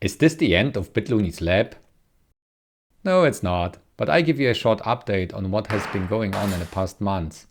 Is this the end of bitluni's lab? No, it's not, but I give you a short update on what has been going on in the past months.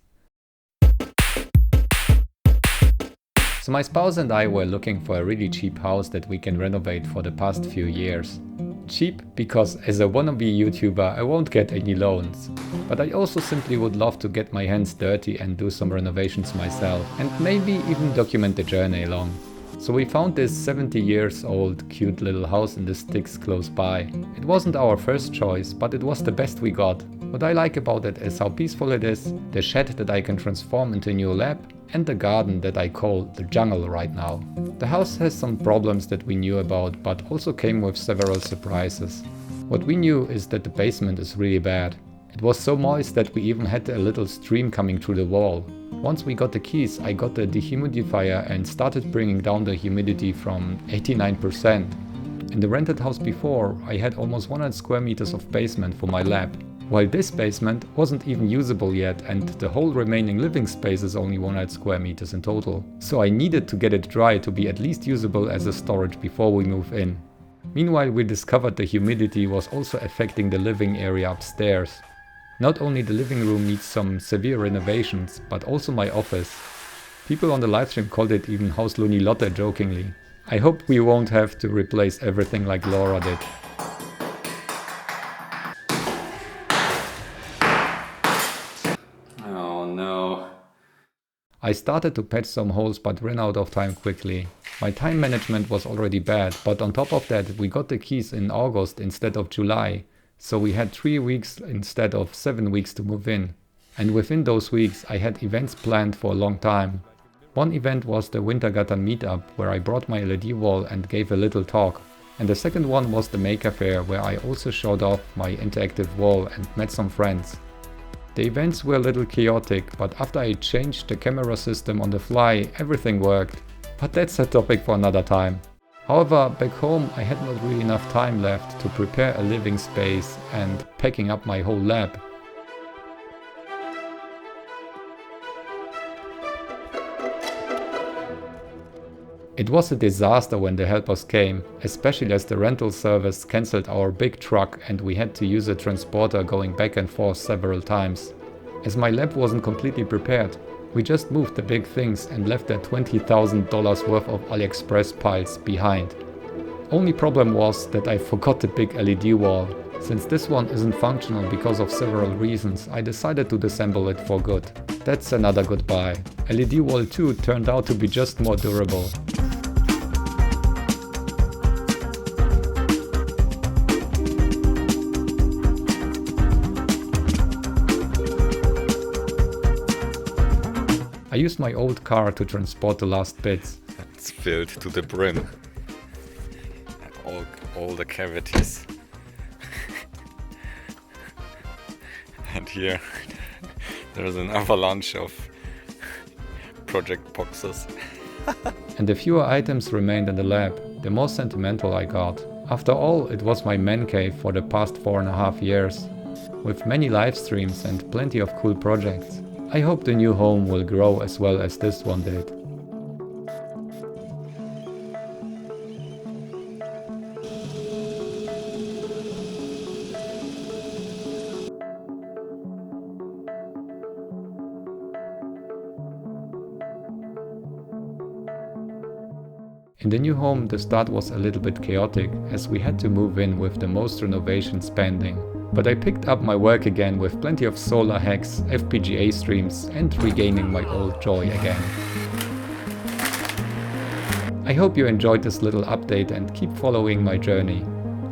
So my spouse and I were looking for a really cheap house that we can renovate for the past few years. Cheap because as a wannabe YouTuber I won't get any loans, but I also simply would love to get my hands dirty and do some renovations myself and maybe even document the journey along. So we found this 70 years old cute little house in the sticks close by. It wasn't our first choice, but it was the best we got. What I like about it is how peaceful it is, the shed that I can transform into a new lab, and the garden that I call the jungle right now. The house has some problems that we knew about, but also came with several surprises. What we knew is that the basement is really bad. It was so moist that we even had a little stream coming through the wall. Once we got the keys, I got the dehumidifier and started bringing down the humidity from 89%. In the rented house before, I had almost 100 square meters of basement for my lab, while this basement wasn't even usable yet and the whole remaining living space is only 100 square meters in total. So I needed to get it dry to be at least usable as a storage before we move in. Meanwhile, we discovered the humidity was also affecting the living area upstairs. Not only the living room needs some severe renovations, but also my office. People on the livestream called it even Haus Luni Lotte jokingly. I hope we won't have to replace everything like Laura did. Oh no. I started to patch some holes but ran out of time quickly. My time management was already bad, but on top of that we got the keys in August instead of July. So we had 3 weeks instead of 7 weeks to move in. And within those weeks I had events planned for a long time. One event was the Wintergatan meetup where I brought my LED wall and gave a little talk. And the second one was the Maker Fair where I also showed off my interactive wall and met some friends. The events were a little chaotic, but after I changed the camera system on the fly, everything worked. But that's a topic for another time. However, back home I had not really enough time left to prepare a living space and packing up my whole lab. It was a disaster when the helpers came, especially as the rental service cancelled our big truck and we had to use a transporter going back and forth several times. As my lab wasn't completely prepared, we just moved the big things and left the $20,000 worth of AliExpress piles behind. Only problem was that I forgot the big LED wall. Since this one isn't functional because of several reasons, I decided to disassemble it for good. That's another goodbye. LED wall 2 turned out to be just more durable. I used my old car to transport the last bits. It's filled to the brim. All the cavities. And here there's an avalanche of project boxes. And the fewer items remained in the lab, the more sentimental I got. After all, it was my man cave for the past 4.5 years, with many live streams and plenty of cool projects. I hope the new home will grow as well as this one did. In the new home the start was a little bit chaotic as we had to move in with the most renovations pending. But I picked up my work again with plenty of solar hacks, FPGA streams and regaining my old joy again. I hope you enjoyed this little update and keep following my journey.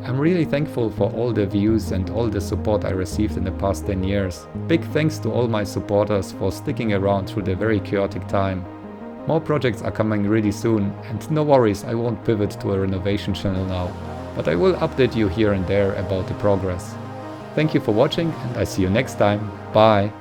I'm really thankful for all the views and all the support I received in the past 10 years. Big thanks to all my supporters for sticking around through the very chaotic time. More projects are coming really soon, and no worries, I won't pivot to a renovation channel now, but I will update you here and there about the progress. Thank you for watching and I see you next time. Bye!